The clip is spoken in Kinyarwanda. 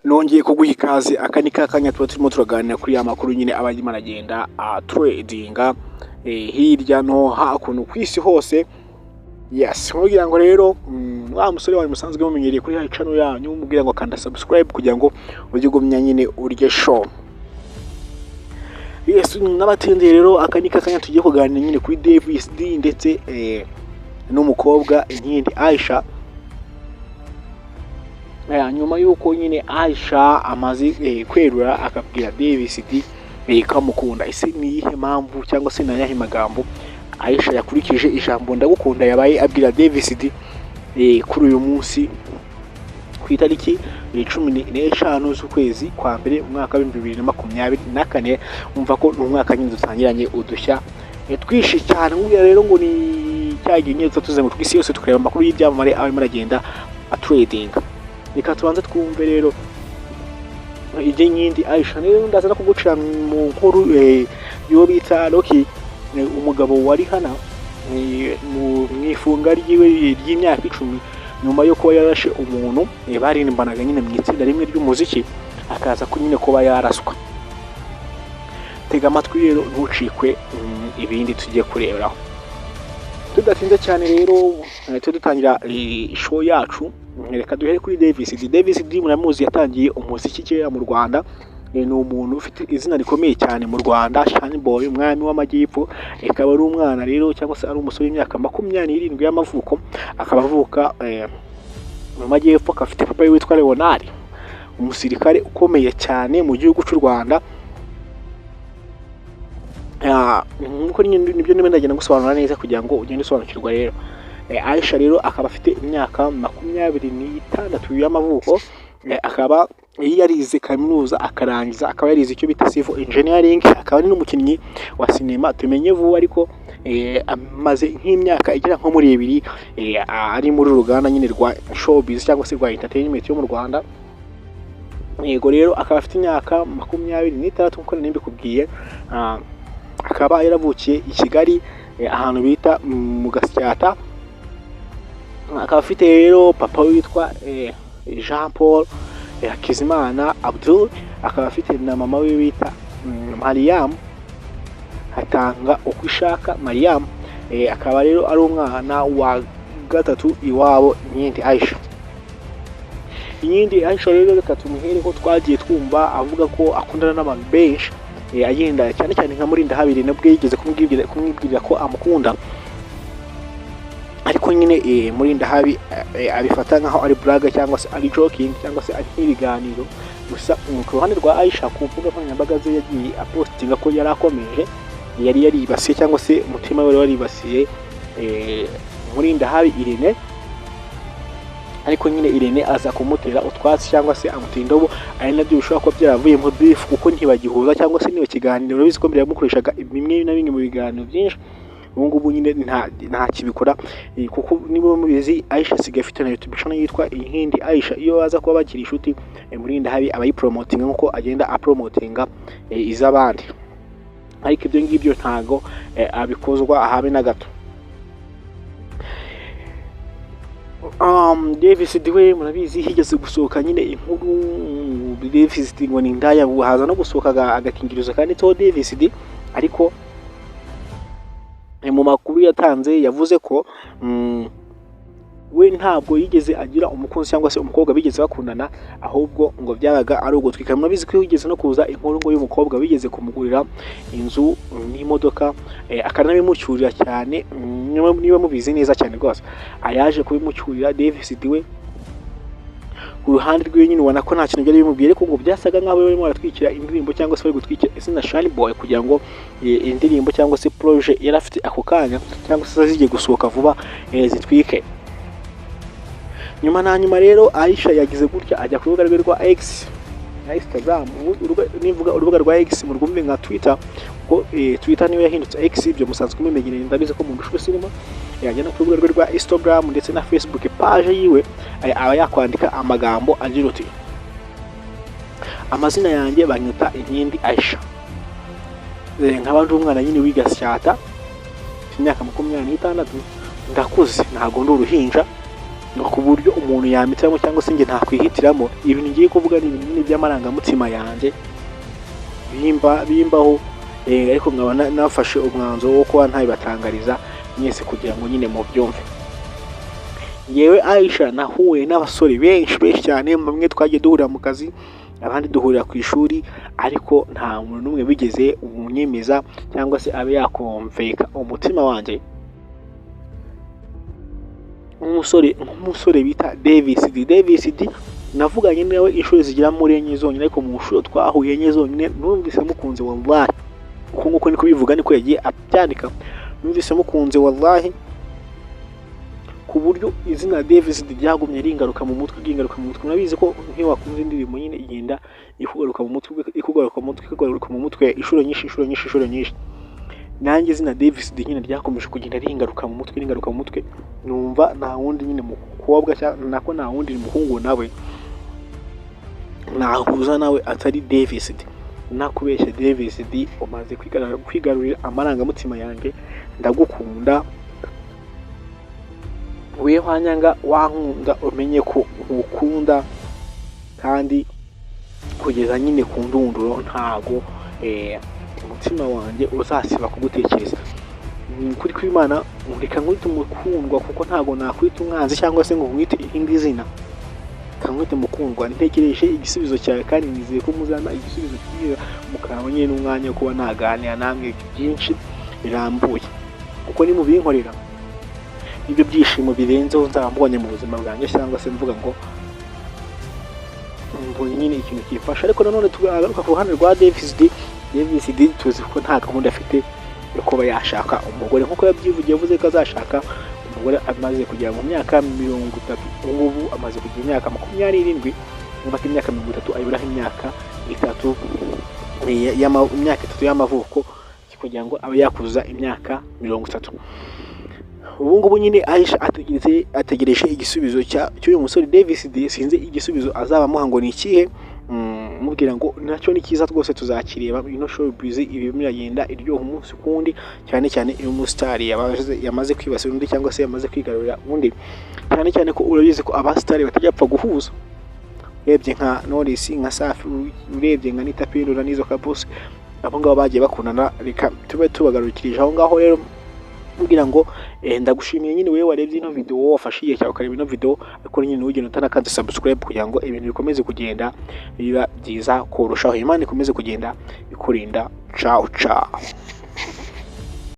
nongeye kuguha ikaze. Aka ni kakanya tuba turimo turaganira kuri ya makuru nyine abagima aragenda tradinga hirya no hakuno ku isi hose. Yes, kugira ngo rero wa musore wawe musanzwe mumenyereye kuri ya channel yanyu mubwira ngo kanda subscribe kugira ngo ujye ugumya nyine urye show. Yes, n'abatendeye rero aka ni kakanya tugiye kuganira nyine kuri Davis D ndetse n'umukobwa Inkindi Aisha. Nyuma yuko nyine Aisha amaze kwerura akabwira Davis D kamukunda, ese ni ihe mpamvu cyangwa se nayahe magambo Aisha yakurikije ijambo ndagukunda yabaye abwira Davis D kuri uyu munsi ku itariki 15 z'ukwezi kwa mbere umwaka wa 2024. umva ko n'umwaka nyine dutangiranye udushya twishi cyane. Uya rero ngo ni cyagiye nyine tuzenguruka tw'isi yose tukareba amakuru y'ibyamamare arimo aragenda trading. Reka tubanze twumve rero ije Nkindi Aisha. Rero ndaza no kugucira mu nkuru yo bita Rocky, umugabo wari hana mu mwifunga ry'imyaka 10 nyuma yo kuba yarashe umuntu baririmbanaga nyine mu itsinda rimwe ry'umuziki akaza nyine kuba yaraswa. Tega amatwi rero ntucikwe ibindi tugiye kureberaho. Tudatinze cyane rero tudutangira show yacu, reka duhere kuri Davis D. Davis D muramuzi yatangiye umuziki kera mu Rwanda. Ni umuntu ufite izina rikomeye cyane mu Rwanda, Shani Boy, umwami w'amajyepfo. Akaba ari umwana rero cyangwa se ari umusore w'imyaka 27 y'amavuko, akaba avuka mu majyepfo. Akafite papa witwa Leonard, umusirikare ukomeye cyane mu gihugu cy'u Rwanda. Nkuko nibyo niba ndagenda gusobanura neza kugira ngo ugende usobanukirwa. Rero Aisha rero akaba afite imyaka 26 y'amavuko. Akaba yarize kaminuza akarangiza, akaba yarize icyo bita civil engineering. Akaba ari n'umukinnyi wa sinema tumenye vuba, ariko amaze nk'imyaka igera nko muri 2 ari muri ruganda nyine rwa showbiz cyangwa se rwa entertainment yo mu Rwanda. Yego rero akaba afite imyaka 26 nkuko nibikubwiye. Akaba yaravukiye i Kigali ahantu bita mu Gasyata. Akaba afite rero papa witwa Jean Paul Hakizimana Abdul. Akaba afite na mama we bita Mariam Hatanga Ukwishaka Mariam. Akaba rero ari umwana wa gatatu iwabo Inkindi Aisha. Inkindi Aisha rero reka tumuhere ko twagiye twumva avuga ko akundana n'abantu benshi, agenda cyane cyane nka Murinda Habiri nabwo yigeze kumwibwirira ko amukunda, ariko nyine Murinda Habi abifata nkaho ari brag cyangwa se ari joking cyangwa se ari ibiganiro gusa. Ku ruhande rwa Aisha ku mbuga nkoranyambaga ze yagiye apostinga ko yari akomeje, yari yaribasiye cyangwa se umutima we waribasiye Murinda Habi Irene, ariko nyine Irene aza kumutera utwatsi cyangwa se amutera indobo. Ari nabyo bishobora kuba byaravuye mu beef kuko ntibagihuza cyangwa se niyo kiganiro bizi ko mbere yamukoreshaga bimwe na bimwe mu biganiro byinshi. Ubu ngubu nyine nta kibikora kuko nibo mubizi Aisha sigaye afite na YouTube channel yitwa Inkindi Aisha. Iyo baza kuba bakiri inshuti Murinda Habi abayipromotinga nkuko agenda apromotinga iz'abandi, ariko ibyo ngibyo ntago abikozwa ahabe na gato. Davis D we murabizi higeze gusohoka nyine inkuru Davis D ngo ni ndaya, haza no gusohoka agakingirizo kandi to Davis D, ariko mu makuru yatanze yavuze ko we ntabwo yigeze agira umukunzi cyangwa se umukobwa bigeze bakundana, ahubwo ngo byabaga ari ugutwika. Murabizi ko yigeze no kuza inkuru ngo y'umukobwa bigeze kumugurira inzu n'imodoka, akanabimucyurira cyane. Niba mubizi neza cyane rwose ayaje kubimucyurira Davis D we ku ruhande rwe nyine ubona ko nta kintu byari bimubwiye, ariko ngo byasaga nk'abo barimo baratwikira indirimbo cyangwa se bari gutwikira izina Shani Boy kugira ngo indirimbo cyangwa se projet yari afite ako kanya cyangwa se zigiye gusohoka vuba zitwike. Nyuma na nyuma rero Aisha yagize gutya ajya ku rubuga rwe rwa X na Instagram. Nivuga urubuga rwa X mu rwumve nka Twitter, ko Twitter niyo yahindutse X, ibyo musanzwe mumenyereye ndabizi ko mu ndusho sinema. Yajyana ku rubuga rwe rwa Instagram ndetse na Facebook page yiwe aba yakwandika amagambo agira uti amazina yanjye banyuta Inkindi Aisha, nk'abandi umwana nyine w'Igasyata imyaka 26, ndakuze ntago ndi uruhinja, ku buryo umuntu yamitiramo cyangwa se njye ntakwihitiramo. Ibintu ngiye kuvuga ni ibintu nyine by'amarangamutima yanjye bimbaho, ariko nkaba nafashe umwanzuro wo kuba ntabibatangariza mwese kugira ngo nyine mubyumve. Yewe Aisha nahuye n'abasore benshi cyane, bamwe twagiye duhurira mu kazi, abandi duhurira ku ishuri, ariko nta muntu n'umwe bigeze umunyemeza cyangwa se abe yakumvika umutima wanjye nk'umusore bita Davis D. Navuganye nawe inshuro zigera muri enye zonyine, ariko mu nshuro twahuye enye zonyine numvise mukunze wallahi. Uko nguko niko bivuga, niko yagiye abyandika. Numvise mukunze wallahi, ku buryo izina Davis D ryagumye ringaruka mu mutwe. Murabizi ko ntiwakunze indirimbo nyine igenda ikugaruka mu mutwe inshuro nyinshi. Nanjye izina Davis D nyine ryakomeje kugenda ringaruka mu mutwe, numva nta wundi nyine mukobwa nako nta wundi muhungu nawe nahuza nawe atari Davis D. Nakubeshya Davis D umaze kwigarurira amarangamutima yanjye. Ndagukunda, we wanyanga wankunda umenye ko nkukunda, kandi kugeza nyine ku ndunduro ntago umutima wanjye uzasiba kugutekereza. Kuri kw'Imana reka nkwite umukundwa, kuko ntago nakwita umwanzi cyangwa se ngo nkwite indi zina. Kankwite mukundwa, ntekereje igisubizo cyawe kandi nizeye ko muzana igisubizo cyiza, mukaba nyine n'umwanya wo kuba naganira namwe byinshi birambuye, kuko ni mubinkorera ibyo byishimo birenzeho nzaba mbonye mu buzima bwanjye, cyangwa se mvuga ngo mbonye nyine ikintu kimfasha. Ariko nanone tugaruka ku ruhande rwa Davis D, tuzi ko nta gahunda afite yo kuba yashaka umugore, nk'uko yabyivugiye, yavuze ko azashaka umugore amaze kugera mu myaka 30. Ubu amaze kugira imyaka 27, n'ubaka imyaka 30 ayiburaho imyaka 3 y'amavuko kugira ngo abe yakuza imyaka 30. Ubu ngubu nyine Aisha ategereje igisubizo cy'uyu musore Davis D. Sinzi igisubizo azaba amuha ngo ni ikihe, mubwira ngo nacyo ni cyiza rwose, tuzakireba. Ino showbiz ibirimo iragenda iryoha umunsi kundi, cyane iyo umustar yamaze kwibasira undi cyangwa se yamaze kwigarurira undi, cyane ko urabizi ko abastar batajyapfa guhuza. Urebye nka Knowless, nka Safi, urebye nka Nita Pendo n'izo Kabose, abo ngabo bagiye bakundana, reka tube tubagarukirije aho ngaho. Rero mbwira ngo ndagushimiye nyine wewe warebye ino video, wafashe igihe cyawe ukareba ino video, ariko nyine ugenda utanakanze subscribe kugira ngo ibintu bikomeze kugenda biba byiza kurushaho. Imana ikomeze kugenda ikurinda. Ciao.